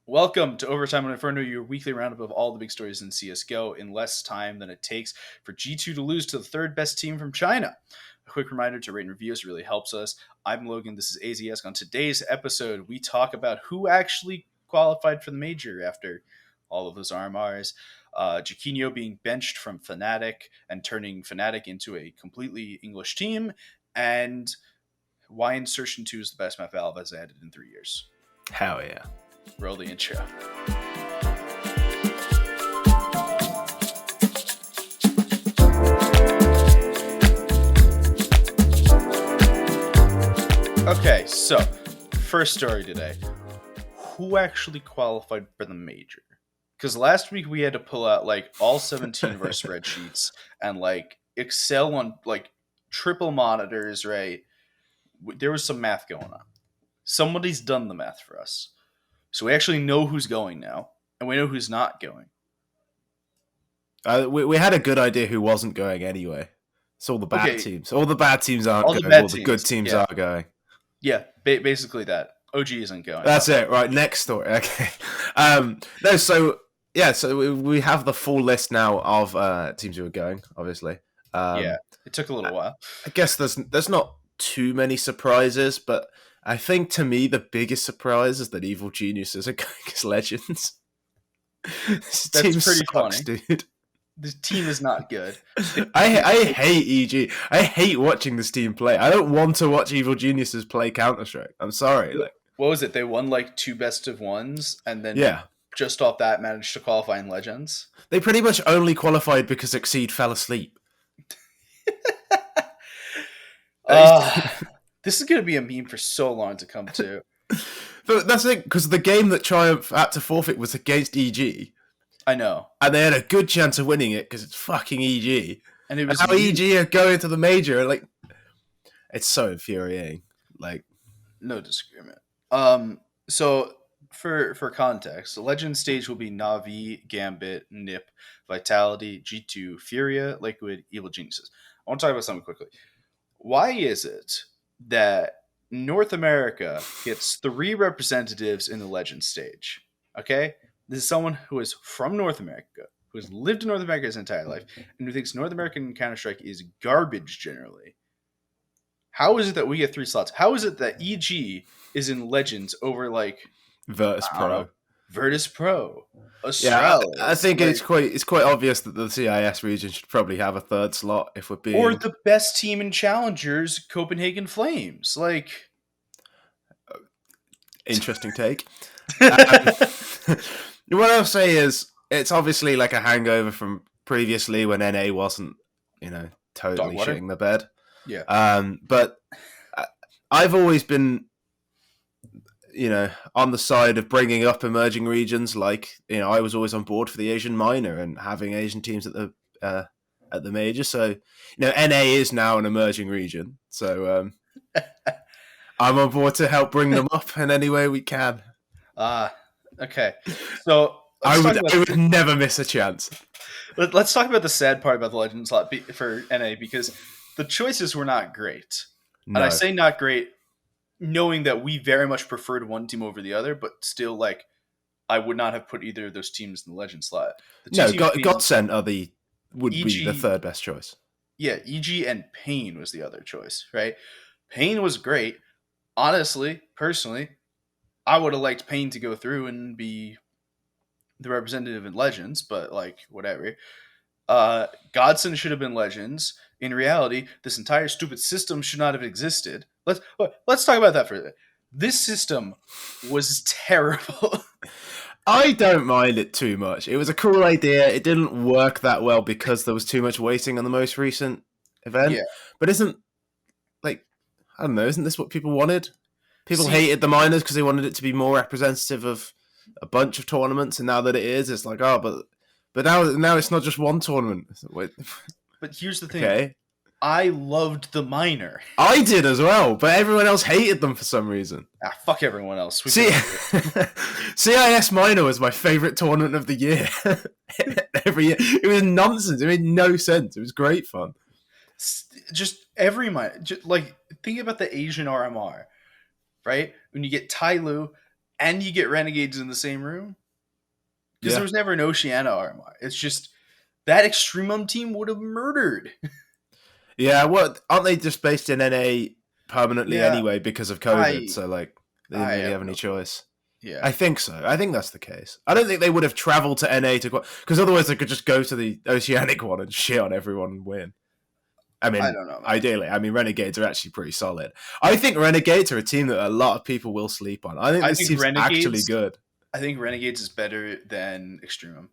Welcome to Overtime on Inferno, your weekly roundup of all the big stories in CSGO in less time than it takes for G2 to lose to the third best team from China. A quick reminder to rate and review us really helps us. I'm Logan, this is Aizyesque. On today's episode, we talk about who actually qualified for the major after all of those RMRs. Jaquinho being benched from Fnatic and turning Fnatic into a completely English team, and why Insertion 2 is the best map Valve has added in 3 years. Hell yeah. Roll the intro. Okay, so first story today. Who actually qualified for the major? Because last week we had to pull out like all 17 of our spreadsheets and like Excel on like triple monitors, right? There was some math going on. Somebody's done the math for us. So we actually know who's going now, and we know who's not going. We had a good idea who wasn't going anyway. It's all the bad teams. All the bad teams aren't going. All the good teams are going. Yeah, basically that. OG isn't going. That's it. Right, next story. Okay. So we have the full list now of teams who are going, obviously. Yeah, it took a little while. I guess there's not too many surprises, but I think to me the biggest surprise is that Evil Geniuses are going as Legends. This That's team pretty sucks, funny. Dude. This team is not good. I hate EG. I hate watching this team play. I don't want to watch Evil Geniuses play Counter-Strike. I'm sorry. What was it? They won like 2 best of ones, and then just off that managed to qualify in Legends. They pretty much only qualified because Exceed fell asleep. This is going to be a meme for so long to come to. But that's it, because the game that Triumph had to forfeit was against EG. I know. And they had a good chance of winning it because it's fucking EG. And it was how EG are going to the major. Like, it's so infuriating. Like, no disagreement. So for context, the Legend stage will be Na'Vi, Gambit, NiP, Vitality, G2, Furia, Liquid, Evil Geniuses. I want to talk about something quickly. Why is it that North America gets 3 representatives in the Legend stage? Okay? This is someone who is from North America, who has lived in North America his entire life, and who thinks North American Counter-Strike is garbage generally. How is it that we get 3 slots? How is it that EG is in Legends over like Virtus Pro? Virtus Pro. Astralis. Yeah, I think it's quite obvious that the CIS region should probably have a 3rd slot if we're being... Or the best team in Challengers, Copenhagen Flames. Like... Interesting take. What I'll say is, it's obviously like a hangover from previously when NA wasn't, totally shitting the bed. Yeah. But I've always been, on the side of bringing up emerging regions. Like, I was always on board for the Asian minor and having Asian teams at the major. So, NA is now an emerging region. So, I'm on board to help bring them up in any way we can. Okay. So I would never miss a chance. Let's talk about the sad part about the Legends slot for NA, because the choices were not great. No. And I say not great, knowing that we very much preferred one team over the other, but still, like, I would not have put either of those teams in the Legend slot. Godsend would be the 3rd best choice. Yeah, EG and Pain was the other choice, right? Pain was great. Honestly, personally, I would have liked Pain to go through and be the representative in Legends, but like, whatever. Godsend should have been Legends. In reality, this entire stupid system should not have existed. Let's talk about that for a minute. This system was terrible. I don't mind it too much. It was a cool idea. It didn't work that well because there was too much waiting on the most recent event. Yeah. But isn't this what people wanted? People hated the minors because they wanted it to be more representative of a bunch of tournaments, and now that it is, it's like, but now it's not just one tournament. But here's the thing. Okay. I loved the minor. I did as well, but everyone else hated them for some reason. Fuck everyone else. CIS minor was my favorite tournament of the year. Every year. It was nonsense. It made no sense. It was great fun. Just every minor. Think about the Asian RMR, right? When you get Tyloo and you get Renegades in the same room, because there Yeah. was never an Oceania RMR. It's just that Extremum team would have murdered. Yeah, what aren't they just based in NA permanently Yeah, anyway because of COVID? I So like they I didn't really have have any no clue. choice. Yeah, I think so. I think that's the case. I don't think they would have travelled to NA to because otherwise they could just go to the Oceanic one and shit on everyone and win. I I mean, don't know, man. ideally, I mean Renegades are actually pretty solid. I think Renegades are a team that a lot of people will sleep on. I think I this think team's actually Renegades. good. I think Renegades is better than Extremum.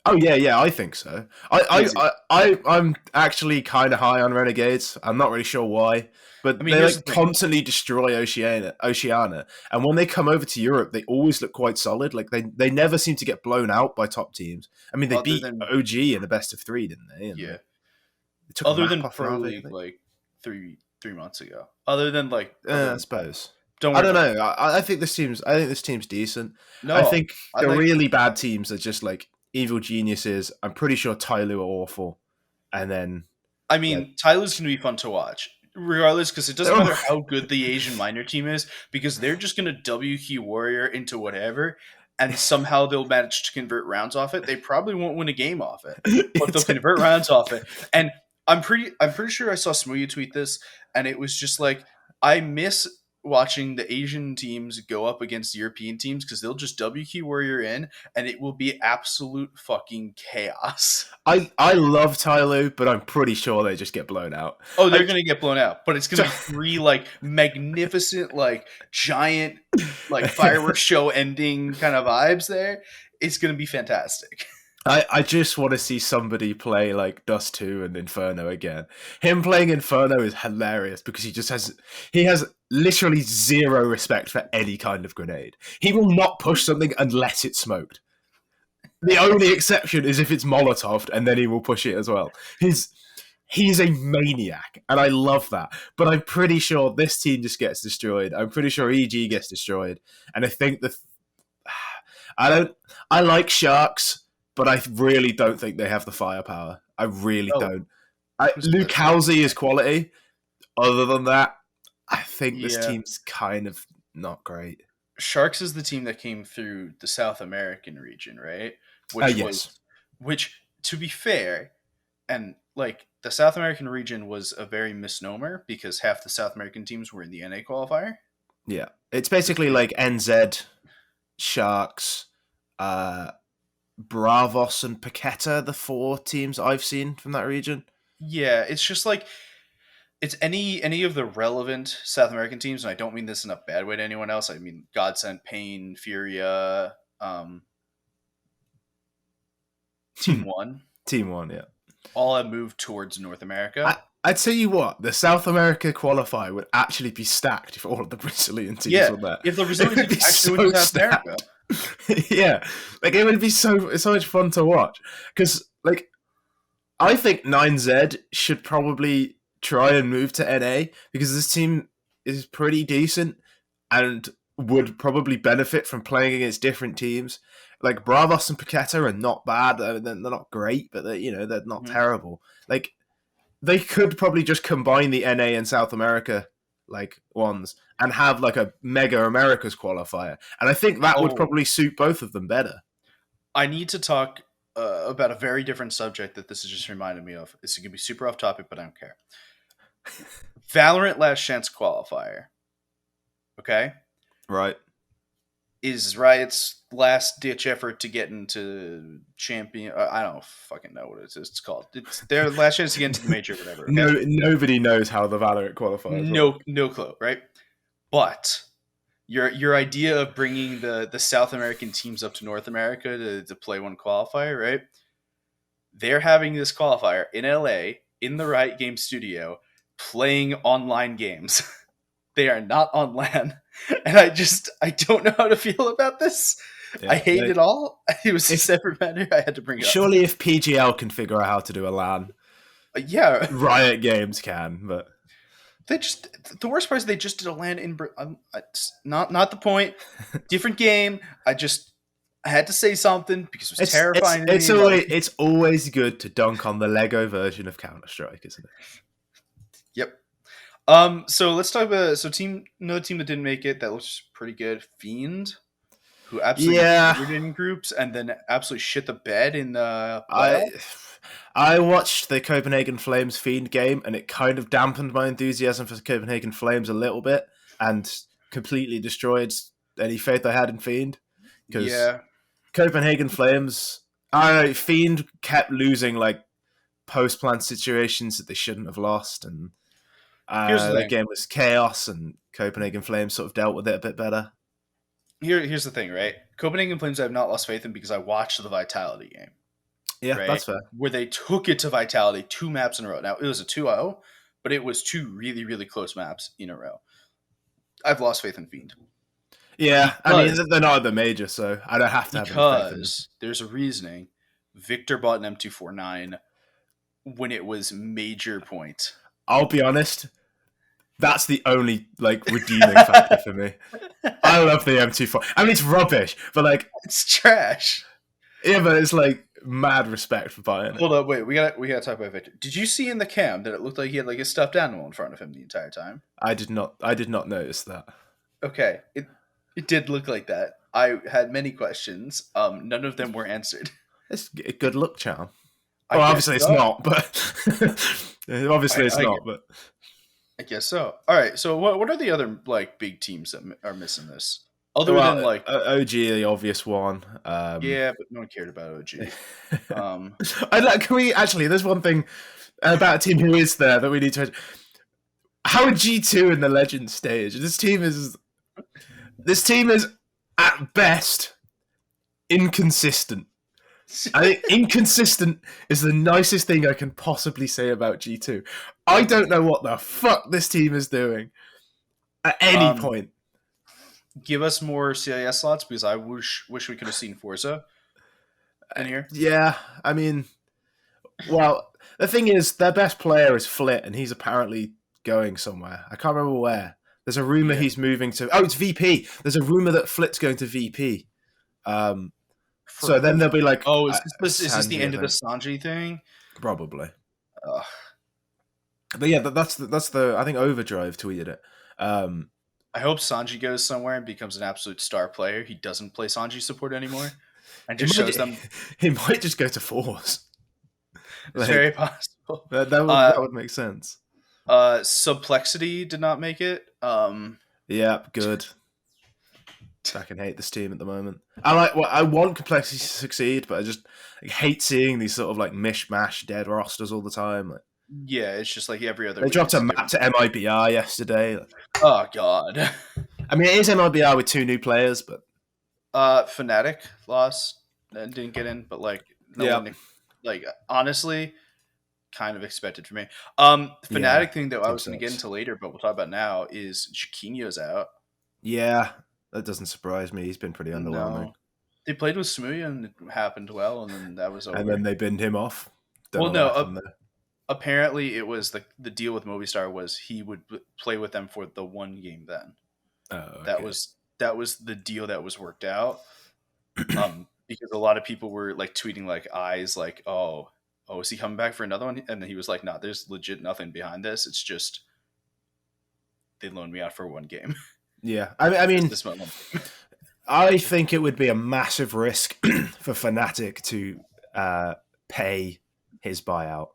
Oh yeah, yeah, I think so. Easy. I'm actually kind of high on Renegades. I'm not really sure why, I but mean, they here's the like thing. constantly destroy Oceania, and when they come over to Europe, they always look quite solid. Like they never seem to get blown out by top teams. I mean, they Other beat than OG in a best of three, didn't they? And yeah, they took a other map than off Pro Navi, I League think. like three months ago. Other I than that, suppose. don't I worry don't about it. know. I think this team's. I think this team's decent. I No, think I the like. really bad teams are just like evil geniuses. I'm pretty sure Tyloo are awful, and then I like mean, Tyler's going to be fun to watch, regardless, because it doesn't matter how good the Asian minor team is, because they're just going to WQ Warrior into whatever, and somehow they'll manage to convert rounds off it. They probably won't win a game off it, but they'll it's convert rounds off it. And I'm pretty sure I saw Smoothie tweet this, and it was just like, I miss watching the Asian teams go up against European teams because they'll just WQ Warrior in, and it will be absolute fucking chaos. I love Tyloo, but I'm pretty sure they just get blown out. Oh, they're Like gonna get blown out, but it's gonna be three like magnificent, like giant, like fireworks show ending kind of vibes there. It's gonna be fantastic. I just want to see somebody play like Dust 2 and Inferno again. Him playing Inferno is hilarious because he has literally zero respect for any kind of grenade. He will not push something unless it's smoked. The only exception is if it's Molotov, and then he will push it as well. He's a maniac, and I love that. But I'm pretty sure this team just gets destroyed. I'm pretty sure EG gets destroyed, and I think I don't. I like Sharks, but I really don't think they have the firepower. I really Oh, don't. who's the Luke best? Halsey is quality. Other than that, I think this Yeah, team's kind of not great. Sharks is the team that came through the South American region, right? Oh Which was, yes, which to be fair, and like the South American region was a very misnomer because half the South American teams were in the NA qualifier. yeah. It's basically like NZ, Sharks, uh, Bravos, and Paqueta, the four teams I've seen from that region. Yeah, it's just like it's any of the relevant South American teams, and I don't mean this in a bad way to anyone else. I mean Godsend, Pain, Furia, Team One, Team one, yeah. all have moved towards North I, America. I'd tell you what, the South America qualifier would actually be stacked if all of the Brazilian teams Yeah, were there. if the It Brazilian would teams be actually went to so South America, stacked. Yeah, like it would be so much fun to watch because like I think 9Z should probably try and move to NA because this team is pretty decent and would probably benefit from playing against different teams. Like Bravos and Paqueta are not bad. They're not great, but they're not Mhm. terrible. Like they could probably just combine the NA and South America like ones and have like a Mega Americas qualifier. And I think that would Oh, probably suit both of them better. I need to talk about a very different subject that this has just reminded me of. This is gonna be super off topic, but I don't care. Valorant Last Chance qualifier. Okay, Right. is Riot's last ditch effort to get into champion. I don't fucking know what it's called. It's their last chance to get into the major, or whatever. Okay, Nobody knows how the Valorant qualifiers work. no clue, right? But your idea of bringing the South American teams up to North America to play one qualifier, right? They're having this qualifier in LA in the Riot Game studio playing online games. They are not on LAN. And I don't know how to feel about this. I Yeah. hate it all. It was a If separate matter. I had to bring it up. surely if PGL can figure out how to do a LAN, Yeah, Riot Games can. But they just the worst part is they just did a LAN in. It's not the point. Different game. I had to say something because it was terrifying to me. Like, it's always good to dunk on the Lego version of Counter Strike, isn't it? yep. So let's talk about another team that didn't make it that looks pretty good. Fiend, who absolutely Yeah, murdered in groups and then absolutely shit the bed in the I playoff. I watched the Copenhagen Flames Fiend game, and it kind of dampened my enthusiasm for Copenhagen Flames a little bit, and completely destroyed any faith I had in Fiend. Because Yeah. Copenhagen Flames, I don't know, Fiend kept losing like post plant situations that they shouldn't have lost, and Here's the the thing. game was chaos, and Copenhagen Flames sort of dealt with it a bit better. Here's the thing, right? Copenhagen Flames I have not lost faith in because I watched the Vitality game, Yeah, right? that's fair. Where they took it to Vitality 2 maps in a row. Now it was a 2-0, but it was two really, really close maps in a row. I've lost faith in Fiend. Yeah, I mean Because they're not at the major, so I don't have to have any faith in them. there's a reasoning. Victor bought an M249 when it was major point. I'll be honest, that's the only like redeeming factor for me. I love the M24. I mean, it's rubbish, but like, It's trash. yeah, but it's like mad respect for buying it. Hold up, wait. We gotta talk about Victor. Did you see in the cam that it looked like he had like a stuffed animal in front of him the entire time? I did not. I did not notice that. Okay, it did look like that. I had many questions. None of them were answered. It's a good luck charm. I Well, guess obviously it's so. not, but obviously it's I, not. But I guess so. All right. So what are the other like big teams that are missing this? Other than well, like OG, the obvious one. yeah, but no one cared about OG. Um, I like. Can we actually? There's one thing about a team who is there that we need to. How are G2 in the Legend stage? This team is at best inconsistent. I think inconsistent is the nicest thing I can possibly say about G2. I don't know what the fuck this team is doing at any um, point. give us more CIS slots because I wish we could have seen Forza in here. Yeah, I mean, well, the thing is, their best player is Flit, and he's apparently going somewhere. I can't remember where. There's a rumor Yeah. he's moving to. Oh, it's VP. There's a rumor that Flit's going to VP. Um, For so then who? they'll be like Oh, is this the Sanji, I end of the think, Sanji thing? probably. Ugh. But yeah, that's the I think Overdrive tweeted it. Um, I hope Sanji goes somewhere and becomes an absolute star player. He doesn't play Sanji support anymore, and it just might shows them he might just go to Force. it's very Like possible. that would make sense. Sublexity did not make it. Yeah, good. I can hate this team at the moment. I want Complexity to succeed, but I just hate seeing these sort of like mishmash dead rosters all the time. Like, Yeah, it's just like every other they week. dropped It's a a map different. to MIBR yesterday. Oh God. I mean, it is MIBR with 2 new players, but Fnatic lost and didn't get in, but like no yeah, one, like honestly, kind of expected for me. yeah, Fnatic thing that I team was going to get sucks. into later, but we'll talk about now is Chiquinho's out. Yeah, that doesn't surprise me. He's been pretty underwhelming. No, they played with Smooya and it happened well, and then that was And then over. they binned him off. Don't Well, know what no, happened there. apparently it was the deal with Movistar was he would play with them for the one game. Then Oh, that okay. was the deal that was worked out. Because a lot of people were like tweeting like eyes like oh is he coming back for another one? And then he was like, no, there's legit nothing behind this. It's just they loaned me out for one game. Yeah, I mean, this moment. I think it would be a massive risk for Fnatic to pay his buyout.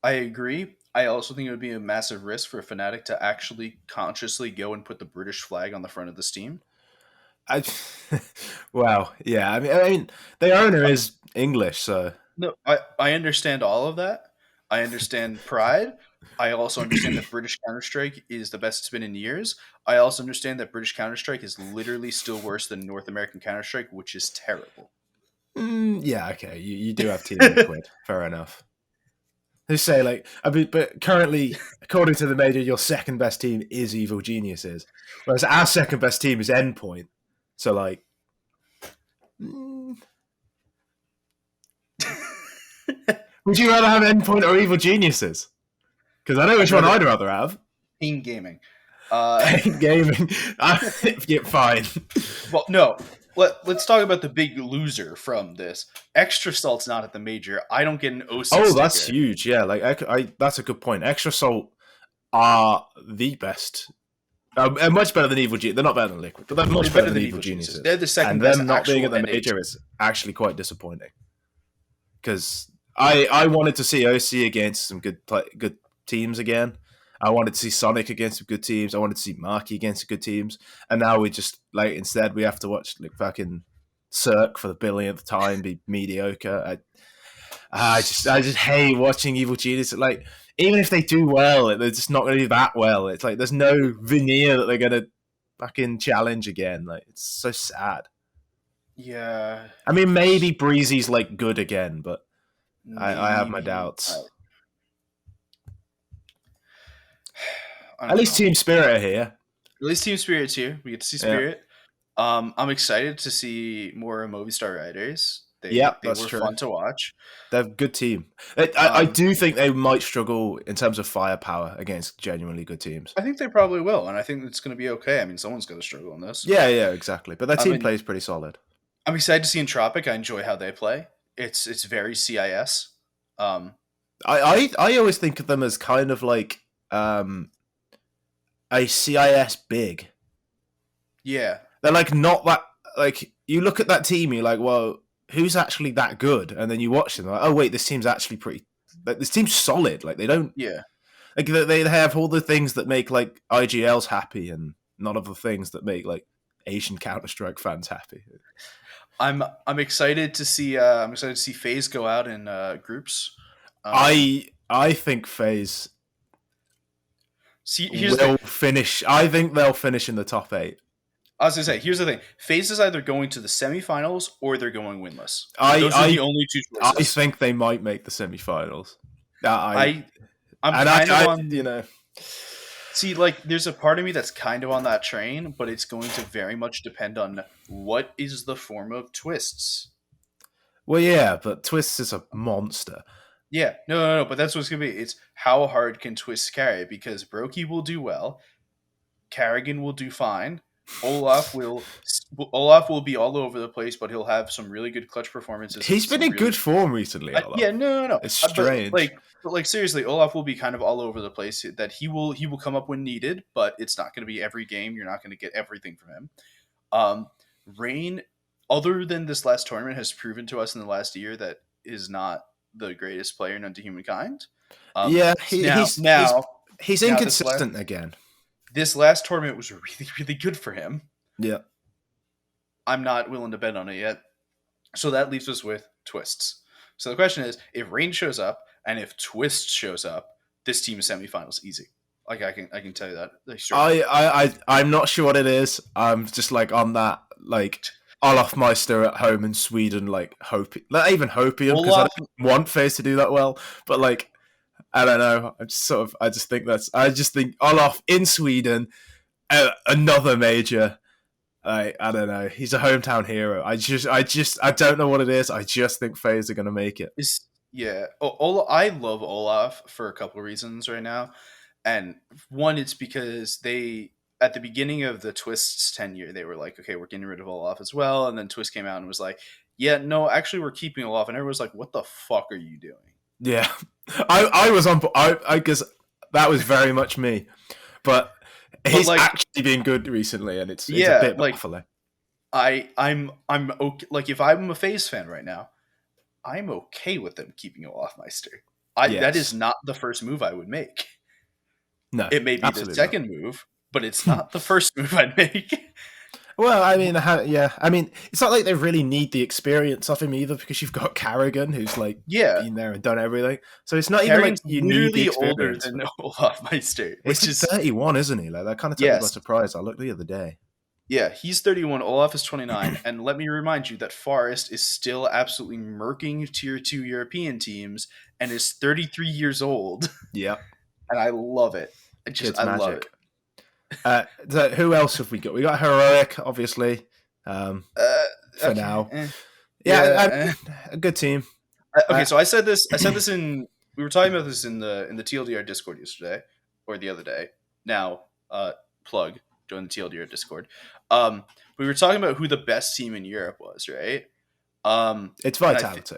I agree. I also think it would be a massive risk for Fnatic to actually consciously go and put the British flag on the front of this team. I, well, yeah. I mean, the owner is English, so No, I understand all of that. I understand pride. I also understand that British Counter Strike is the best it's been in years. I also understand that British Counter Strike is literally still worse than North American Counter Strike, which is terrible. yeah, okay. You do have Team Liquid, fair enough. They say like, I mean, but currently, according to the major, your second best team is Evil Geniuses, whereas our second best team is Endpoint. So like, mm, would you rather have Endpoint or Evil Geniuses? Because I know I'd which one rather I'd rather have. Team Gaming. Pain gaming. Yeah, fine. Well, no. Let's talk about the big loser from this. Extra Salt's not at the major. I don't get an O6 Oh, that's sticker. huge. Yeah, like that's a good point. Extra Salt. are the best. Much better than Evil Genius. They're not better than Liquid, but they're They're much better better than than Evil Evil Genius Geniuses. is. They're the second And best them not being at actual the NA major team. is actually quite disappointing. Because I wanted to see OC against some good teams again. I wanted to see Sonic against some good teams. I wanted to see Marky against some good teams. And now we just instead we have to watch fucking Cirque for the billionth time be mediocre. I just hate watching Evil Genius. Even if they do well, they're just not going to do that well. It's like there's no veneer that they're going to fucking challenge again. It's so sad. Yeah. I mean, maybe Breezy's good again, but I have my Maybe. doubts. I At don't least know. Team Spirit are here. At least Team Spirit's here. We get to see Yeah, Spirit. I'm excited to see more Movistar riders. yeah, They that's were true. fun to watch. They're a good team. I Um, do think they might struggle in terms of firepower against genuinely good teams. I think they probably will, and I think it's going to be okay. I mean, someone's going to struggle in this. Yeah, exactly. But their I team mean, plays pretty solid. I'm excited to see Entropic. I enjoy how they play. It's very CIS. I always think of them as kind of um, a CIS big. Yeah. They're not that you look at that team, you're like, well, who's actually that good? And then you watch them, like, oh wait, this team's actually pretty. This team's solid. They don't Yeah. they have all the things that make IGLs happy, and none of the things that make Asian Counter Strike fans happy. I'm excited to see FaZe go out in groups. I think FaZe See, here's the will thing. finish. I think they'll finish in the top 8. I was gonna say, here's the thing. FaZe is either going to the semifinals or they're going winless. I Those are the only two I choices. think they might make the semifinals. I'm And kind of on. you know, See, there's a part of me that's kind of on that train, but it's going to very much depend on what is the form of Twists. well, yeah, but Twist is a monster. Yeah, no, but that's what it's gonna be. It's how hard can Twists carry, because Brokey will do well, Carrigan will do fine, Olaf will be all over the place, but he'll have some really good clutch performances. He's been in Really, good form recently. Olaf. yeah, no. It's strange. But seriously, Olaf will be kind of all over the place. That he will come up when needed, but it's not going to be every game. You're not going to get everything from him. Rain, other than this last tournament, has proven to us in the last year that is not the greatest player known to humankind. Yeah, now he's inconsistent again. This last tournament was really, really good for him. Yeah. I'm not willing to bet on it yet. So that leaves us with Twists. So the question is, if Rain shows up and if Twist shows up, this team is semifinals easy. I can tell you that. I'm not sure what it is. I'm just on that Olaf Meister at home in Sweden, hoping, not even hoping him, because I don't want FaZe to do that well, but I don't know. I just think Olaf in Sweden, another major. I don't know. He's a hometown hero. I don't know what it is. I just think FaZe are going to make it. I love Olaf for a couple of reasons right now. And one, it's because they, at the beginning of the Twist's tenure, they were like, okay, we're getting rid of Olaf as well. And then Twist came out and was like, yeah, no, actually, we're keeping Olaf. And everyone was like, what the fuck are you doing? Yeah. I was on, I guess that was very much me. But he's actually been good recently, and it's a bit baffling. I'm okay. If I'm a FaZe fan right now, I'm okay with them keeping Olaf Meister. That is not the first move I would make. No, it may be the second move, but it's not the first move I'd make. Well, I mean, I mean, it's not like they really need the experience of him either, because you've got Carrigan, who's been there and done everything. So it's not Carrigan's even you need the experience. Older than Olaf Meister, which is 31, isn't he? That kind of took me by surprise. I looked the other day. Yeah, he's 31. Olaf is 29, and let me remind you that Forest is still absolutely murking tier 2 European teams and is 33 years old. Yeah, and I love it. I love it. So who else have we got? We got Heroic, obviously. For now, a good team. Okay, so I said this in. We were talking about this in the TLDR Discord yesterday or the other day. Now, plug join the TLDR Discord. We were talking about who the best team in Europe was, right? It's Vitality.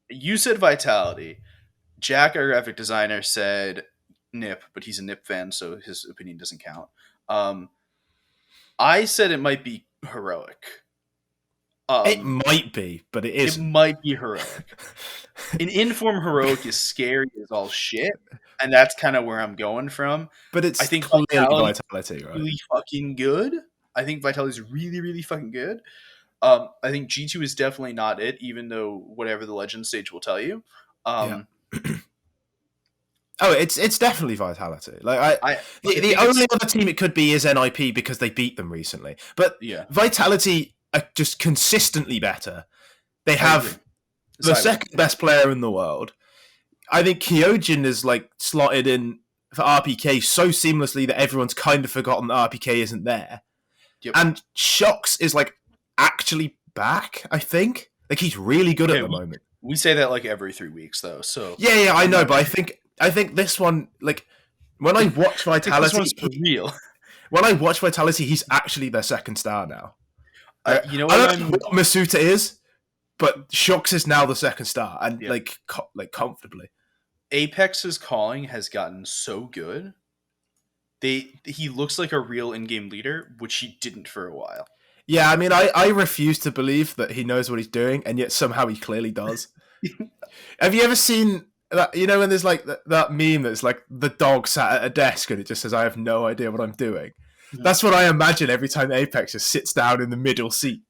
You said Vitality. Jack, our graphic designer, said Nip, but he's a Nip fan, so his opinion doesn't count. Um, I said it might be heroic. It Um, might be, but it it isn't. might be heroic. An inform heroic is scary as all shit, and that's kind of where I'm going from. But I it's think clearly Vitality's Vitality, right? really fucking good. I think Vitality's really, really fucking good. I think G2 is definitely not it, even though whatever the legend stage will tell you. Yeah. Um, Oh, it's definitely Vitality. Like I the think only it's other team it could be is NIP because they beat them recently. But yeah. Vitality are just consistently better. They I agree. have the Side second best player in the world. I think Kyojin is like slotted in for RPK so seamlessly that everyone's kind of forgotten that RPK isn't there. Yep. And Shox is like actually back, I think. Like he's really good at the moment. We say that like every 3 weeks though. So Yeah, I I'm know, not, but I think this one, like when I watch I think this Vitality, one's for real. when I watch Vitality, he's actually their second star now. Right? You know I what don't know what Masuta is, but Shox is now the second star, and yeah. like comfortably. Apex's calling has gotten so good. He looks like a real in-game leader, which he didn't for a while. Yeah, I mean, I refuse to believe that he knows what he's doing, and yet somehow he clearly does. Have you ever seen that? You know, when there's like that meme that's like the dog sat at a desk and it just says, "I have no idea what I'm doing." No. That's what I imagine every time Apex just sits down in the middle seat.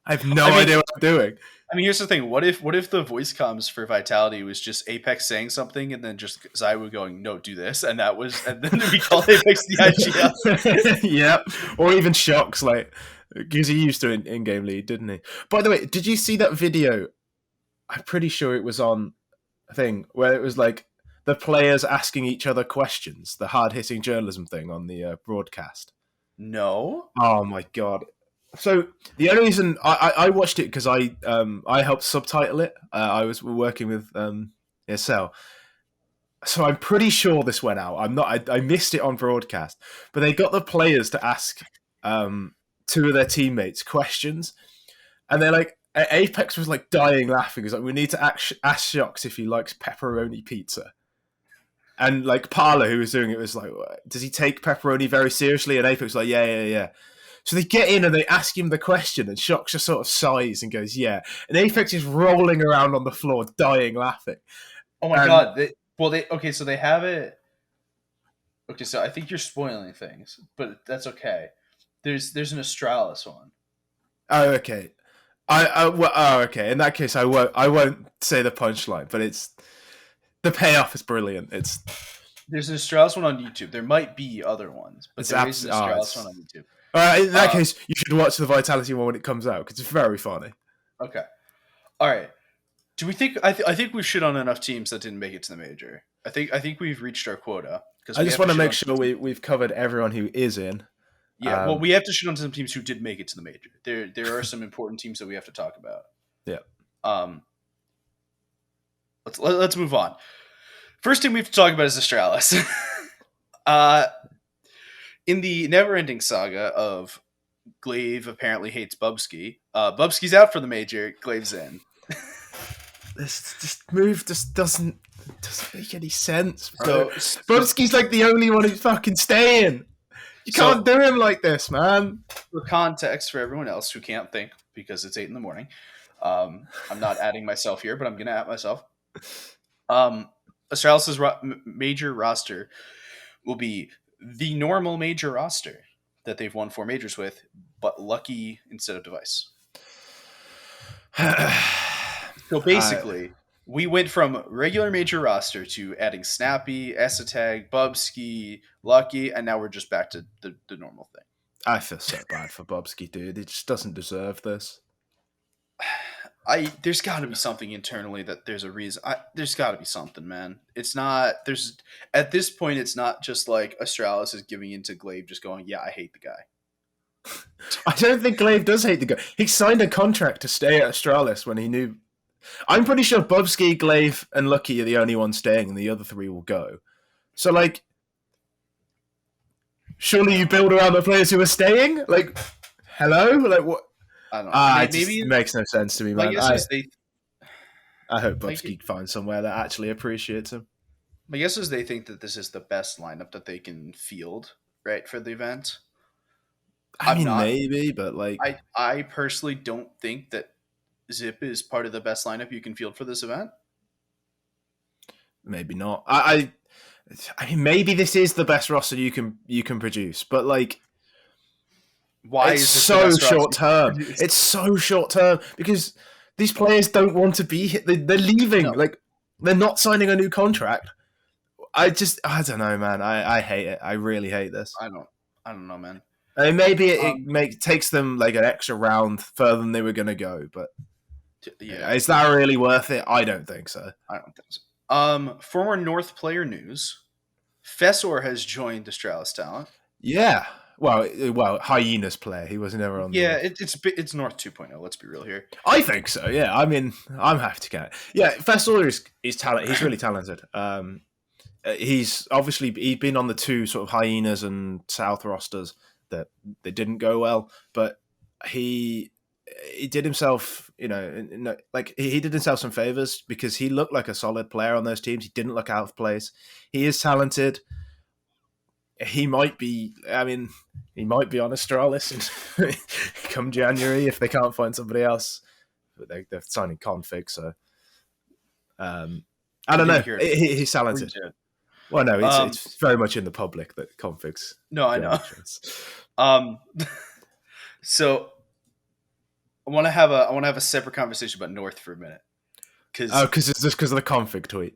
I have no idea what I'm doing. I mean, here's the thing: what if the voice comms for Vitality was just Apex saying something, and then just Zywu going, "No, do this," and then we call Apex the IGL. Yeah, or even Shox, like because he used to in-game lead, didn't he? By the way, did you see that video? I'm pretty sure it was on a thing where it was like the players asking each other questions, the hard-hitting journalism thing on the broadcast. No. Oh my god! So the only reason I watched it because I helped subtitle it. I was working with Issa. So I'm pretty sure this went out. I'm not. I missed it on broadcast, but they got the players to ask two of their teammates questions, and they're like, Apex was like dying laughing. He's like, we need to ask Shox if he likes pepperoni pizza. And like Parla, who was doing it, was like, does he take pepperoni very seriously? And Apex was like, yeah. So they get in and they ask him the question, and Shox just sort of sighs and goes, yeah. And Apex is rolling around on the floor, dying laughing. Oh my god! Okay, so they have it. Okay, so I think you're spoiling things, but that's okay. There's an Astralis one. Oh, okay. Okay. In that case, I won't say the punchline, but it's the payoff is brilliant. There's an Astralis one on YouTube. There might be other ones, but there is an Astralis one on YouTube. In that case, you should watch the Vitality one when it comes out because it's very funny. Okay. All right. Do we think? I think we've shit on enough teams that didn't make it to the major. I think we've reached our quota. I just want to make sure we've covered everyone who is in. Yeah, well, we have to shit on some teams who did make it to the major. There are some important teams that we have to talk about. Yeah. Let's move on. First team we have to talk about is Astralis. In the never-ending saga of Glaive apparently hates Bubzkji. Bubzkji's out for the major. Glaive's in. This move just doesn't make any sense, bro. So Bubzkji's like the only one who's fucking staying. You can't do him like this, man. For context, for everyone else who can't think because it's 8 a.m, I'm not adding myself here, but I'm gonna add myself. Astralis' major roster will be the normal major roster that they've won 4 majors with, but lucky instead of device. So basically, we went from regular major roster to adding Snappy, Esatag, Bubzkji, Lucky, and now we're just back to the normal thing. I feel so bad for Bubzkji, dude. He just doesn't deserve this. There's got to be something internally that there's a reason. There's got to be something, man. It's not. There's at this point, it's not just like Astralis is giving into Glaive, just going, "Yeah, I hate the guy." I don't think Glaive does hate the guy. He signed a contract to stay at Astralis when he knew. I'm pretty sure Bubzkji, Glaive, and Lucky are the only ones staying, and the other 3 will go. So, like, surely you build around the players who are staying? Like, hello? Like, what? I don't know. Maybe it makes no sense to me, man. I I hope Bubzkji finds somewhere that actually appreciates him. My guess is they think that this is the best lineup that they can field, right, for the event. I I'm mean, not. maybe, but like I personally don't think that Zip is part of the best lineup you can field for this event. maybe not. I mean, maybe this is the best roster you can produce, but like Why it's is this the so best roster short you can term. produce? It's so short term because these players don't want to be here. They're leaving. No, Like they're not signing a new contract. I don't know, man. I hate it. I really hate this. I don't. I don't know, man. I mean, maybe Um, takes them like an extra round further than they were going to go, but yeah, is that really worth it? I don't think so. I don't think so. For North player news, Fessor has joined Astralis Talent. Yeah. Well, Hyena's player. He was never on Yeah, North. it's North 2.0. Let's be real here. I think so. Yeah. I mean, I'm happy to get it. Yeah, Fessor is talent. He's really talented. He's obviously he'd been on the two sort of Hyenas and South rosters that they didn't go well, but he he did himself, like he did himself some favors because he looked like a solid player on those teams. He didn't look out of place. He is talented. He might be. I mean, he might be on Astralis come January if they can't find somebody else. But they're signing config, so I You don't didn't know. hear it. He's Or you talented. did. Well, no, Um, it's very much in the public that configs no, I get know. entrance. Um, so I want to have a separate conversation about North for a minute Oh, because because it's just because of the config tweet.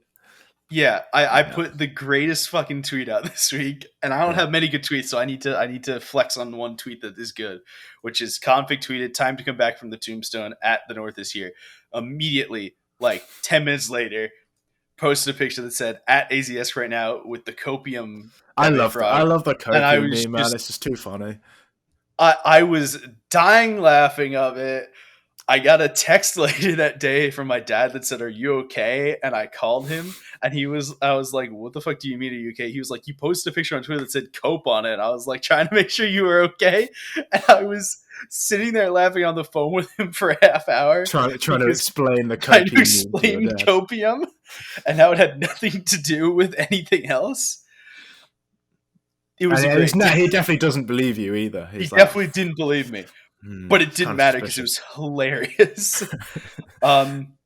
yeah, I Yeah, put the greatest fucking tweet out this week, and I don't yeah. have many good tweets, so I need to flex on one tweet that is good, which is config tweeted time to come back from the tombstone at the North this year. Immediately, like 10 minutes later, posted a picture that said at Aizyesque right now with the copium MA I frog, love the and I copium was meme, man. just It's just too funny. I was dying laughing of it. I got a text later that day from my dad that said, "Are you okay?" And I called him, and I was like, "What the fuck do you mean, are you okay?" He was like, "You posted a picture on Twitter that said cope on it." I was like, trying to make sure you were okay, and I was sitting there laughing on the phone with him for a half hour Trying to because explain the trying to copium meme to your explain dad. copium and how it had nothing to do with anything else. It was And great. he definitely doesn't believe you either. He He's like, definitely didn't believe me, but it it's didn't kind of matter because it suspicious. was hilarious. um,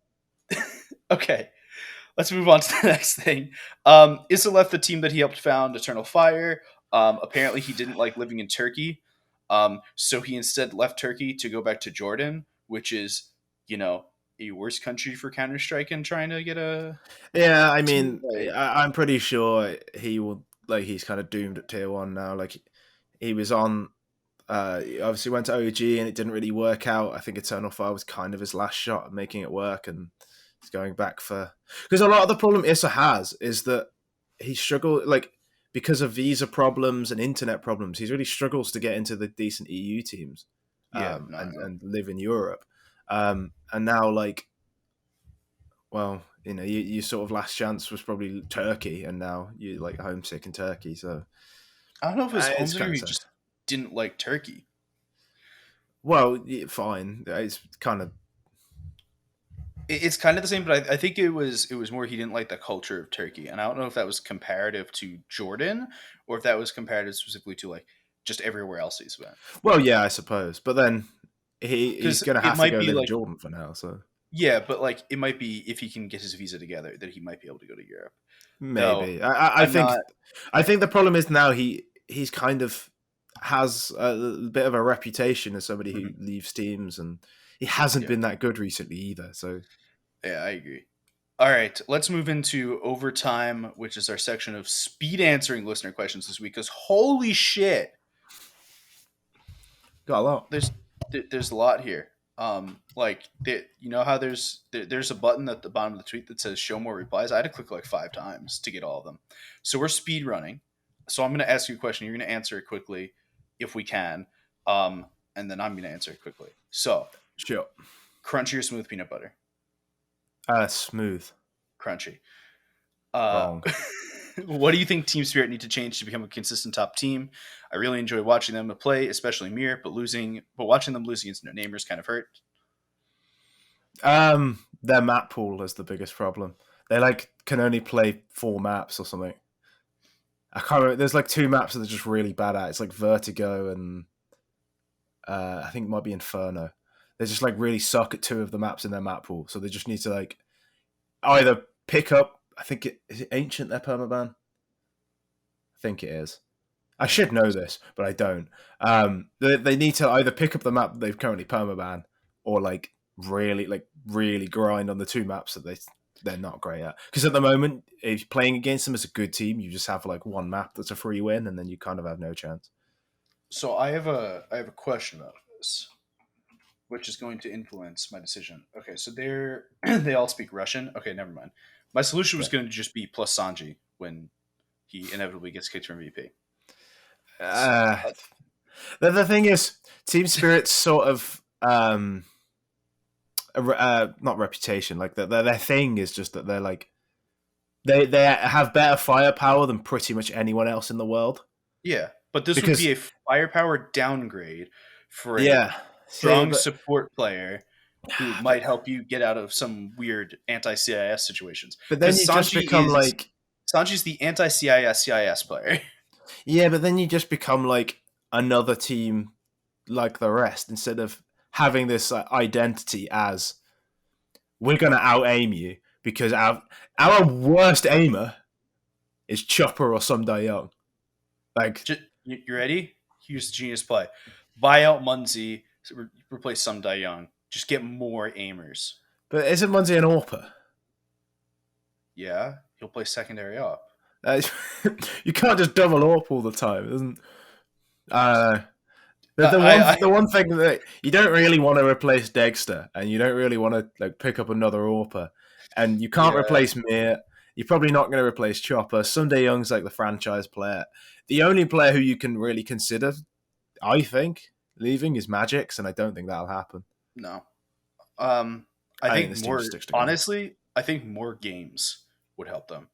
okay, let's move on to the next thing. Issa left the team that he helped found, Eternal Fire. Apparently, he didn't like living in Turkey, so he instead left Turkey to go back to Jordan, which is, you know, a worse country for Counter Strike and trying to get a Yeah, I team. mean, I'm pretty sure he will. Like, he's kind of doomed at tier one now. Like, he was on. He obviously went to OG and it didn't really work out. I think Eternal Fire was kind of his last shot at making it work, and he's going back for because a lot of the problem Issa has is that he struggled because of visa problems and internet problems. He really struggles to get into the decent EU teams, Yeah, no, I know. and live in Europe. And now well, your sort of last chance was probably Turkey, and now you're like homesick in Turkey. So I don't know if it was it's homesick kind or of he sad. just didn't like Turkey. Well, fine. It's kind of It's kind of the same, but I think it was more he didn't like the culture of Turkey, and I don't know if that was comparative to Jordan or if that was comparative specifically to like just everywhere else he's been. well, yeah, I suppose. But then he's Because going to it have to might go be live in like, Jordan for now. So yeah, but like it might be if he can get his visa together that he might be able to go to Europe. Though maybe I'm not. I think the problem is now he's kind of has a bit of a reputation as somebody who Mhm. leaves teams, and he hasn't Yeah, been that good recently either. So yeah, I agree. All right, let's move into overtime, which is our section of speed answering listener questions this week. Because holy shit, got a lot. there's there's a lot here. Like you know how there's a button at the bottom of the tweet that says show more replies. I had to click like 5 times to get all of them. So we're speed running. So I'm going to ask you a question. You're going to answer it quickly if we can, and then I'm going to answer it quickly. So Sure. crunchy or smooth peanut butter? Smooth. Crunchy. Uh, Wrong. what do you think Team Spirit need to change to become a consistent top team? I really enjoy watching them play, especially Mir, but watching them losing against no namers kind of hurt. Their map pool is the biggest problem. They like can only play 4 maps or something. I can't remember. There's like 2 maps that they're just really bad at. It's like Vertigo and I think it might be Inferno. They just like really suck at 2 of the maps in their map pool. So they just need to like either pick up. I think is it Ancient their permaban. I think it is. I should know this, but I don't. They need to either pick up the map that they've currently permaban, or really grind on the 2 maps that they're not great at. Because at the moment, if you're playing against them as a good team, you just have like 1 map that's a free win, and then you kind of have no chance. So I have a question about this, which is going to influence my decision. Okay, so they're they all speak Russian. Okay, never mind. My solution was Yeah. going to just be plus Sanji when he inevitably gets kicked from VP. Uh, the thing is, Team Spirit's sort of not reputation. Like their thing is just that they're like they have better firepower than pretty much anyone else in the world. Yeah, but this would Because be a firepower downgrade for a yeah, see, strong support player who but might help you get out of some weird anti-CIS situations. but then Because you just become like Sanji's the anti-CIS player. yeah, but then you just become like another team like the rest instead of having this identity as we're gonna out aim you because our worst aimer is Chopper or some Young. Like You ready? Here's the genius play: buy out Munzi, replace some Young. Just get more aimers. but isn't Munzi an AWPer? Yeah, he'll play secondary up. Uh, you can't just double AWP all the time. It doesn't I the one thing that you don't really want to replace Dexter, and you don't really want to like pick up another AWPer, and you can't yeah. replace Mir. You're probably not going to replace Chopper. Sunday Young's like the franchise player. The only player who you can really consider, I think, leaving is Magix, and I don't think that'll happen. No. I I think think this team more just sticks together. honestly, I think more games would help them.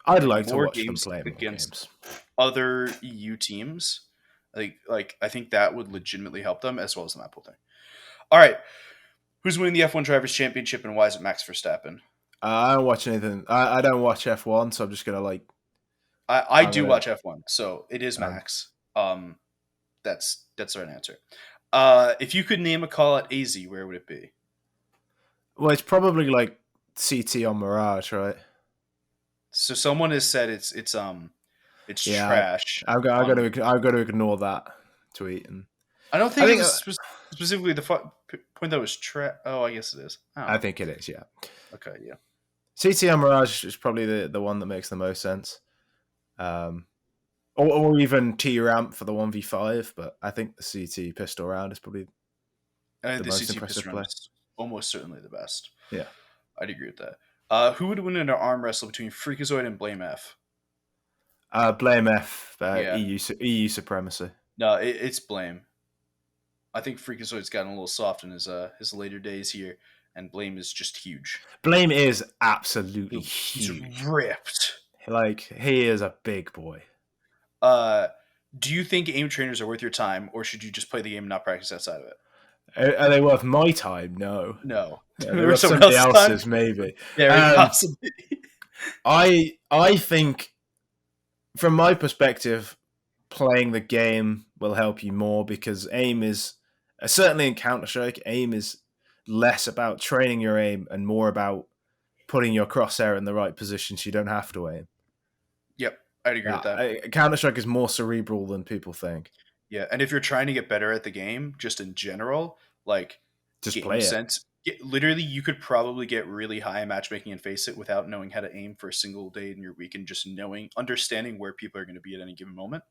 I'd Like like to more watch them games play more against games. other EU teams. Like I think that would legitimately help them as well as the map pool thing. All right, who's winning the F1 Drivers' Championship and why is it Max Verstappen? I don't watch anything. I don't watch F1, so I'm just gonna like. I I'm do gonna. watch F1, so it is Um, Max. That's the right answer. If you could name a call at AZ, where would it be? well, it's probably like CT on Mirage, right? So someone has said it's Yeah, trash I've got. on. I've got to ignore that tweet, and I don't I think it think. was specifically the point that was trash. Oh, I guess it is. I don't I know. think it is. Yeah, Okay, yeah. CT on Mirage is probably the one that makes the most sense. Um, or even T ramp for the 1v5, but I think the CT pistol round is probably I think the the most CT impressive pistol run play. is almost certainly the best. Yeah. I'd agree with that. Who would win in an arm wrestle between Freakazoid and Blame F? Blame F, Yeah. EU supremacy. No, it's Blame. I think Freakazoid's gotten a little soft in his later days here, and Blame is just huge. Blame is absolutely He's huge. ripped. Like, he is a big boy. Uh, do you think aim trainers are worth your time, or should you just play the game and not practice outside of it? Are they worth my time? No. No. They're Or worth someone somebody else's time? else's, maybe. Very possibly. I think, from my perspective, playing the game will help you more because aim is certainly in Counter Strike. Aim is less about training your aim and more about putting your crosshair in the right position so you don't have to aim. Yep, I'd agree with that. Counter Strike is more cerebral than people think. Yeah, and if you're trying to get better at the game, just in general, like Just game play it. sense, literally, you could probably get really high in matchmaking and face it without knowing how to aim for a single day in your week and just understanding where people are going to be at any given moment,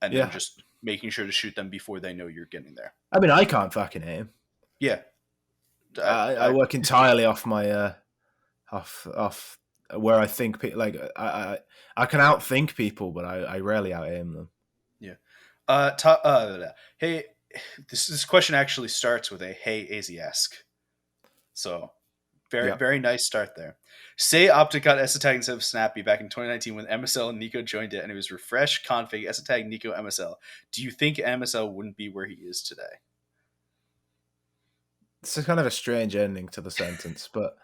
and then Yeah. just making sure to shoot them before they know you're getting there. I mean, I can't fucking aim. Yeah, I work entirely off my off where I think like I can outthink people, but I rarely out aim them. yeah. Hey, this question actually starts with a "Hey Aizyesque," so Yeah. very nice start there. Say Optic got S-Tag instead of Snappy back in 2019 when MSL and Nico joined it, and it was refresh config S-Tag Nico MSL. Do you think MSL wouldn't be where he is today? It's kind of a strange ending to the sentence, but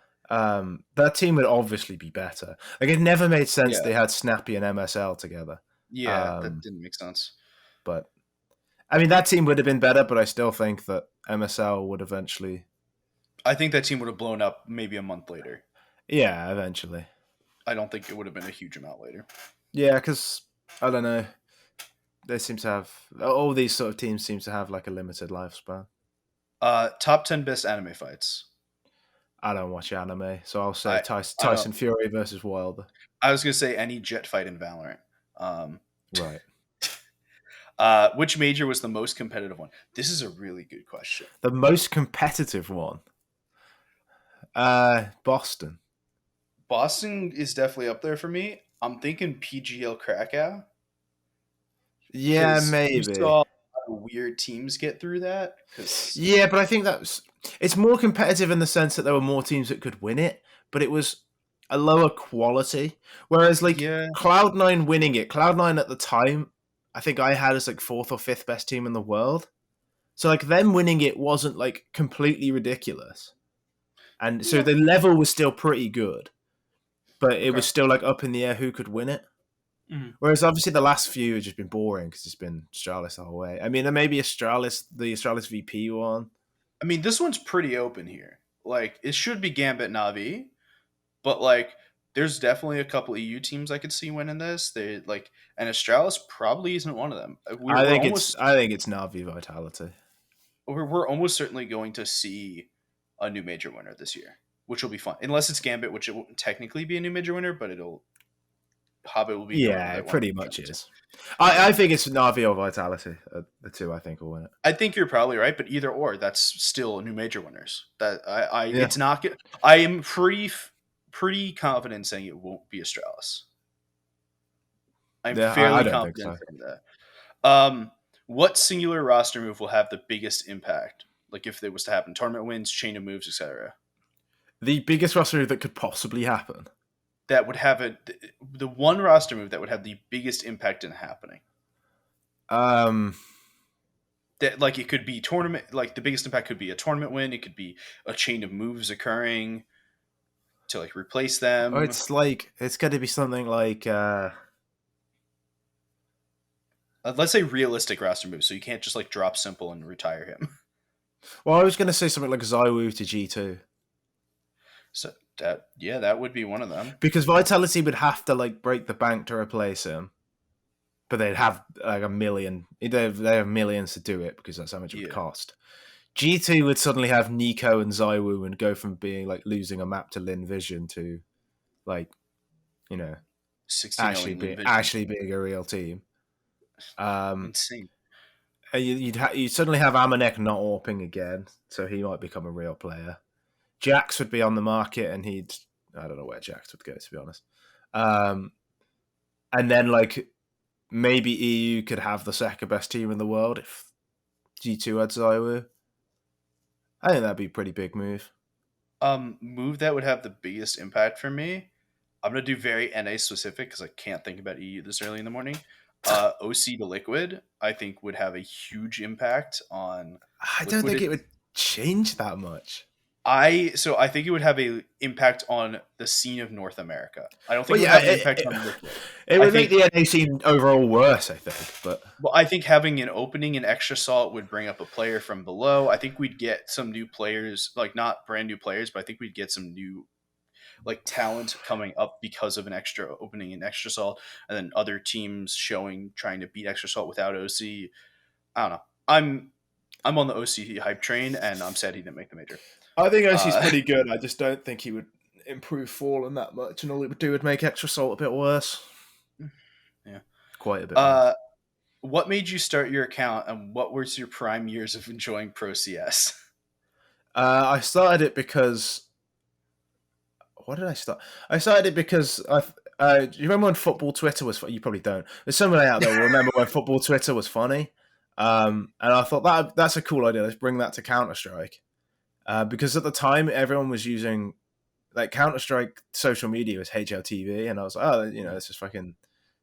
that team would obviously be better. Like, it never made sense Yeah, they had Snappy and MSL together. yeah, that Um, didn't make sense. but I mean, that team would have been better, but I still think that MSL would eventually. I think that team would have blown up maybe a month later. Yeah, eventually. I don't think it would have been a huge amount later. Yeah, because I don't know. They seem to have all these sort of teams seem to have like a limited lifespan. Top 10 best anime fights. I don't watch anime, so I'll say I I don't. Tyson Fury versus Wilder. I was gonna say any jet fight in Valorant. Um, Right. which major was the most competitive one? This is a really good question. The most competitive one. Boston. Boston is definitely up there for me. I'm thinking PGL Krakow Yeah, because you maybe. saw a lot of weird teams get through that. Because Yeah, but I think it's more competitive in the sense that there were more teams that could win it, but it was a lower quality. Whereas like yeah, Cloud9 winning it, Cloud9 at the time, I think I had as like fourth or fifth best team in the world. So like them winning it wasn't like completely ridiculous. And so yeah, the level was still pretty good, but it okay. was still like up in the air who could win it. Mhm. Whereas obviously the last few have just been boring because it's been Astralis the whole way. I mean, there may be the Astralis VP one. I mean, this one's pretty open here. Like, it should be Gambit Navi, but like, there's definitely a couple EU teams I could see winning this. They like, and Astralis probably isn't one of them. I think it's Navi Vitality. We're almost certainly going to see a new major winner this year, which will be fun. Unless it's Gambit, which it won't technically be a new major winner, but it'll Hobbit will be going with Yeah, it it one. pretty much is. I think it's Navi or Vitality. The two I think will win it. I think you're probably right, but either or, that's still new major winners. That Yeah, it's not good. I am pretty confident saying it won't be Astralis. I'm yeah, I fairly don't think confident so. saying that. What singular roster move will have the biggest impact? Like if it was to happen, tournament wins, chain of moves, etc. The biggest roster move that could possibly happen. That would have the one roster move that would have the biggest impact in happening. Um, That like it could be tournament, like the biggest impact could be a tournament win. It could be a chain of moves occurring to like replace them. it's going to be something like. Let's say realistic roster moves, so you can't just like drop simple and retire him. Well, I was going to say something like Zywoo to G2 So that would be one of them. because Vitality would have to like break the bank to replace him, but they'd have like a million. They have millions to do it because that's how much it would Yeah, cost. G2 would suddenly have Nico and Zywoo and go from being like losing a map to Lin Vision to like, you know, 16-0 Lin Vision, actually being a real team. Um, insane. you'd suddenly have Amanek not AWPing again, so he might become a real player. Jax would be on the market, and I don't know where Jax would go, to be honest. And then like maybe EU could have the second best team in the world if G2 had Zywoo. I think that'd be a pretty big move. Move that would have the biggest impact for me. I'm gonna do very NA specific because I can't think about EU this early in the morning. OC to Liquid, I think would have a huge impact on I don't think Liquid. it would change that much. I think it would have a impact on the scene of North America. I don't think Well, it would yeah, have an impact on Liquid. it I would make think the NA scene overall worse, I think. But well, I think having an opening in extra salt would bring up a player from below. I think we'd get some new players, like not brand new players, but I think we'd get some new like talent coming up because of an extra opening in extra salt, and then other teams showing trying to beat extra salt without OC. I don't know. I'm on the OC hype train, and I'm sad he didn't make the major. I think OC's Uh, pretty good. I just don't think he would improve Fallen that much, and all it would do would make extra salt a bit worse. yeah. Quite a bit worse. Uh, what made you start your account, and what was your prime years of enjoying Pro CS? I started it because. What did I start? I started it because do you remember when football Twitter was? You probably don't. There's somebody out there who will remember when football Twitter was funny. And I thought that's a cool idea. Let's bring that to Counter Strike. Because at the time everyone was using like Counter Strike social media was HLTV, and I was like, oh, let's just fucking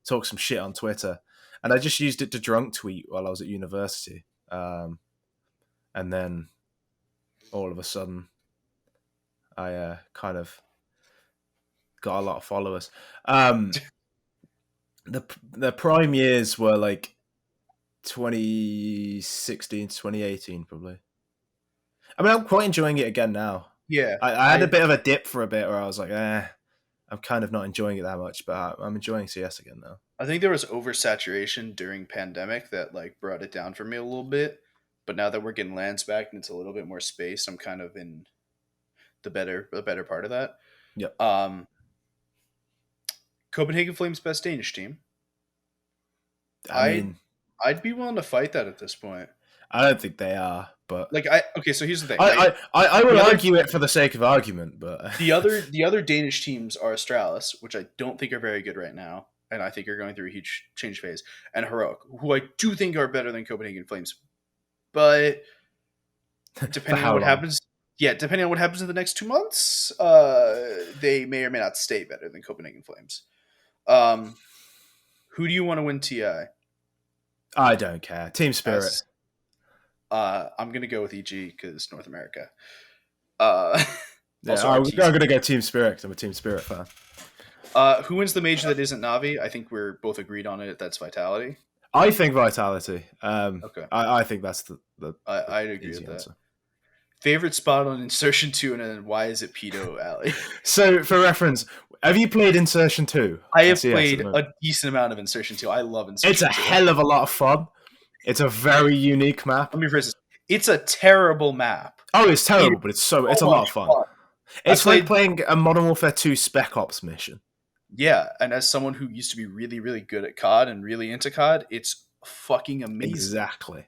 talk some shit on Twitter. And I just used it to drunk tweet while I was at university. And then all of a sudden, I kind of got a lot of followers. Um, the prime years were like 2016 to 2018, probably. I mean, I'm quite enjoying it again now. Yeah, I had a bit of a dip for a bit where I was like, I'm kind of not enjoying it that much, but I'm enjoying CS again now. I think there was oversaturation during pandemic that like brought it down for me a little bit. But now that we're getting lands back and it's a little bit more space, I'm kind of in the better part of that. Yep. Um, Copenhagen Flames best Danish team. I I'd mean, I'd be willing to fight that at this point. I don't think they are, but Like I okay, so here's the thing, right? I would The other argue it for the sake of argument, but the other Danish teams are Astralis, which I don't think are very good right now, and I think are going through a huge change phase, and Heroic, who I do think are better than Copenhagen Flames. But for depending on how what long? happens, yeah, depending on what happens in the next 2 months, they may or may not stay better than Copenhagen Flames. Um, who do you want to win TI? I don't care. Team Spirit. As I'm gonna go with EG because North America. Uh, Yeah, also I'm RTC. going to go Team Spirit because I'm a Team Spirit fan. Who wins the major that isn't Navi? I think we're both agreed on it. That's Vitality. I think Vitality. Okay, I think that's the I'd agree easy with that. answer. Favorite spot on Insertion 2, and then why is it Pedo Alley? So, for reference, have you played Insertion 2 I in have CS at the played moment? a decent amount of Insertion 2. I love It's a Insertion 2. hell of a lot of fun. It's a very unique map. Let me phrase this. It's a terrible map. Oh, it's It terrible, is but it's so a lot of much fun. fun. I It's like played, playing a Modern Warfare 2 Spec Ops mission. yeah, and as someone who used to be really, really good at COD and really into COD, it's fucking amazing. Exactly.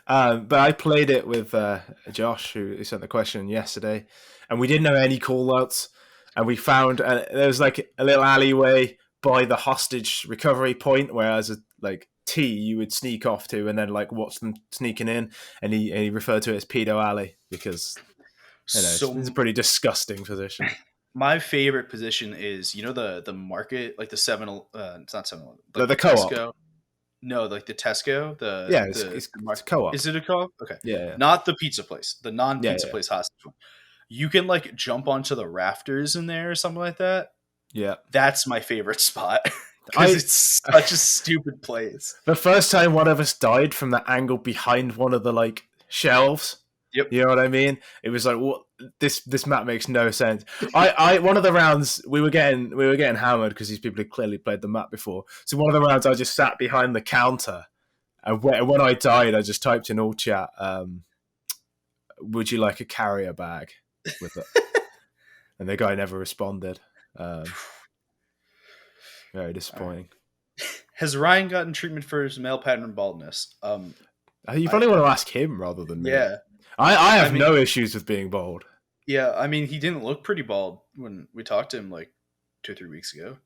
But I played it with Josh, who sent the question yesterday, and we didn't know any callouts. And we found there was like a little alleyway by the hostage recovery point, where as a like T you would sneak off to, and then like watch them sneaking in. And he referred to it as Pedo Alley because it's a So pretty disgusting position. my favorite position is the market, like the it's not 7, like The the co-op, Tesco. No, like the Tesco, yeah, the it's market. co-op. Is it a co-op? Okay. Yeah, Not the pizza place, the yeah, non-pizza yeah, place hostage one. You can like jump onto the rafters in there or something like that. yeah. That's my favorite spot because I it's such a stupid place. The first time one of us died from that angle behind one of the like shelves. Yep. You know what I mean? It was like, what? This map makes no sense. I one of the rounds we were getting hammered because these people had clearly played the map before. So one of the rounds I just sat behind the counter, and when I died, I just typed in all chat, "Would you like a carrier bag with it?" And the guy never responded. Very disappointing. Has Ryan gotten treatment for his male pattern baldness? You probably want to ask him rather than me. Yeah. I have I mean, no issues with being bald. yeah. I mean, he didn't look pretty bald when we talked to him like 2 or 3 weeks ago.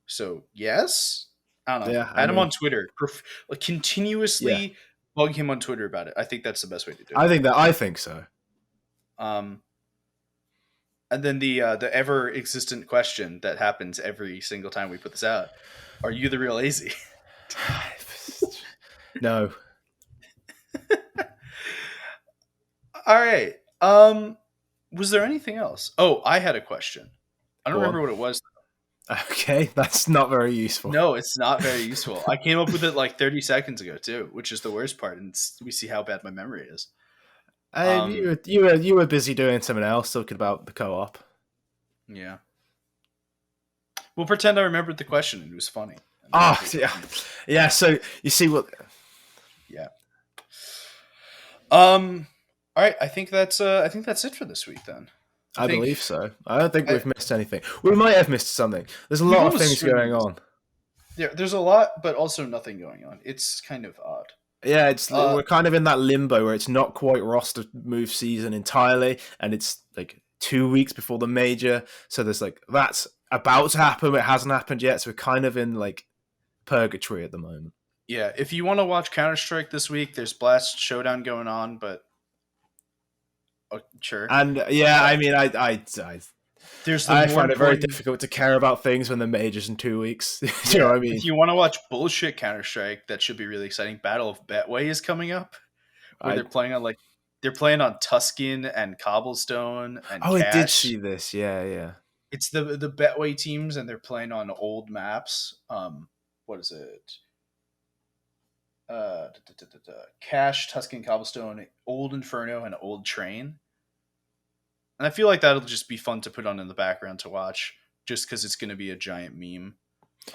So yes, I don't know. Yeah, Add him on Twitter. Like yeah, continuously bug him on Twitter about it. I think that's the best way to do it. I think so. Um, and then the ever existent question that happens every single time we put this out: are you the real AZ? No. All right. Was there anything else? Oh, I had a question. I don't Go remember on. what it was. Okay, that's not very useful. No, it's not very useful. I came up with it like 30 seconds ago too, which is the worst part, and we see how bad my memory is. Um, You were busy doing something else, talking about the co-op. yeah. We'll pretend I remembered the question and it was funny. Oh, yeah, yeah. So you see what? Yeah. All right. I think that's it for this week then. I think believe so. I don't think I, we've missed anything. We might have missed something. There's a we've lot of almost things certainly going on. there's a lot, but also nothing going on. It's kind of odd. Yeah, Uh, we're kind of in that limbo where it's not quite roster move season entirely, and it's like 2 weeks before the major. So there's like that's about to happen, but it hasn't happened yet. So we're kind of in like purgatory at the moment. yeah. If you want to watch Counter Strike this week, there's Blast Showdown going on, but sure. And yeah, I mean, There's the I more find it very important. difficult to care about things when the major's in 2 weeks. Do you Yeah, know what I mean? if you want to watch bullshit Counter Strike, that should be really exciting. Battle of Betway is coming up, where I they're playing on like They're playing on Tuscan and Cobblestone and Oh, I did Cash. see this. Yeah, yeah. It's the Betway teams, and they're playing on old maps. What is it? Cash, Tuscan, Cobblestone, Old Inferno, and Old Train. And I feel like that'll just be fun to put on in the background to watch, just because it's going to be a giant meme.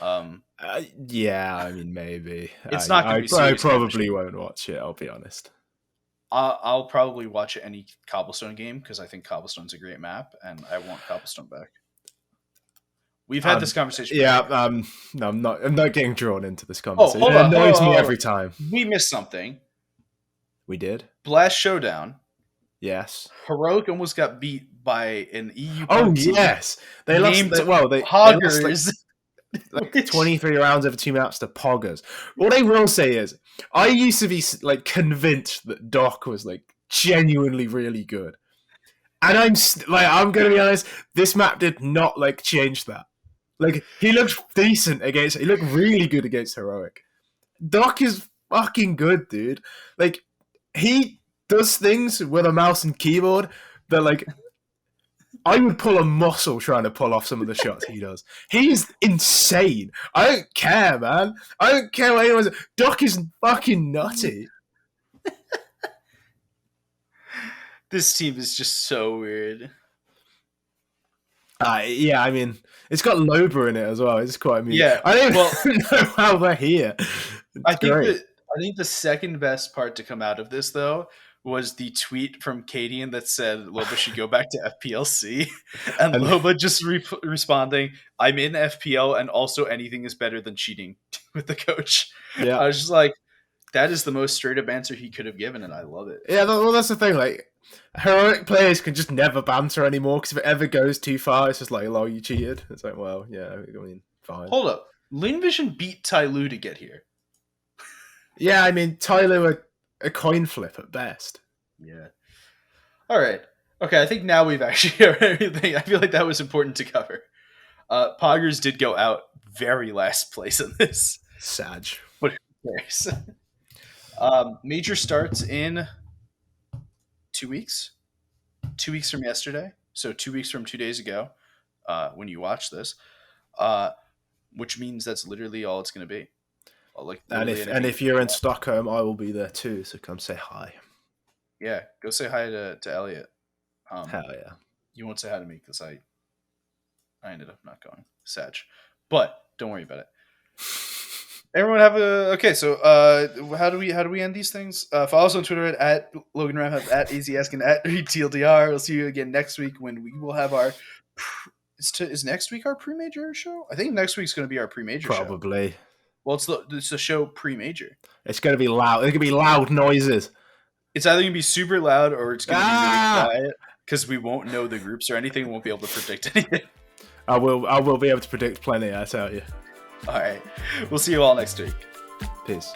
Yeah, I mean, maybe. It's not going to be I serious probably competition. won't watch it, I'll be honest. I'll probably watch any Cobblestone game because I think Cobblestone's a great map, and I want Cobblestone back. We've had this conversation. Yeah, no, I'm not getting drawn into this Oh, conversation. hold It on, annoys me every time. We missed something. We did? Blast Showdown. Yes. Heroic almost got beat by an EU Oh, team yes. They lost. named They Hoggers. lost like 23 rounds over 2 maps to Poggers. What I will say is, I used to be like convinced that Doc was like genuinely really good, and I'm gonna be honest. This map did not like change that. Like he looked decent against. He looked really good against Heroic. Doc is fucking good, dude. Like he does things with a mouse and keyboard that like I would pull a muscle trying to pull off some of the shots he does. He is insane. I don't care, man. I don't care what anyone says. Doc is fucking nutty. This team is just so weird. Yeah, I mean, it's got Loba in it as well. It's quite amusing. Yeah, I don't know how they're here. I think the second best part to come out of this though was the tweet from Cadian that said Loba should go back to FPLC, and Loba just responding, "I'm in FPL, and also anything is better than cheating with the coach." Yeah, I was just like, that is the most straight up answer he could have given, and I love it. Yeah, well, that's the thing. Like, Heroic players can just never banter anymore because if it ever goes too far, it's just like, "Oh, you cheated." It's like, well, yeah, I mean, fine. Hold up, Lin Vision beat Tyloo to get here. Yeah, I mean, Tyler a coin flip at best. Yeah. All right. Okay, I think now we've actually covered everything. I feel like that was important to cover. Poggers did go out very last place in this. Sag. But who cares? Major starts in 2 weeks. 2 weeks from yesterday. So 2 weeks from 2 days ago when you watch this. Which means that's literally all it's going to be. Like, and if you're in Stockholm, I will be there too. So come say hi. Yeah, go say hi to Elliot. Hell yeah! You won't say hi to me because I ended up not going. Sag, but don't worry about it. Everyone have a okay. So how do we end these things? Follow us on Twitter at Logan Ramhap, at Aizyesque, and at ReadTLDR. We'll see you again next week when we will have our. Is next week our pre-major show? I think next week's going to be our pre-major show. Probably. Well, it's the show pre-major. It's going to be loud. It's going to be loud noises. It's either going to be super loud or it's going to be really quiet because we won't know the groups or anything. We won't be able to predict anything. I will be able to predict plenty, I tell you. All right. We'll see you all next week. Peace.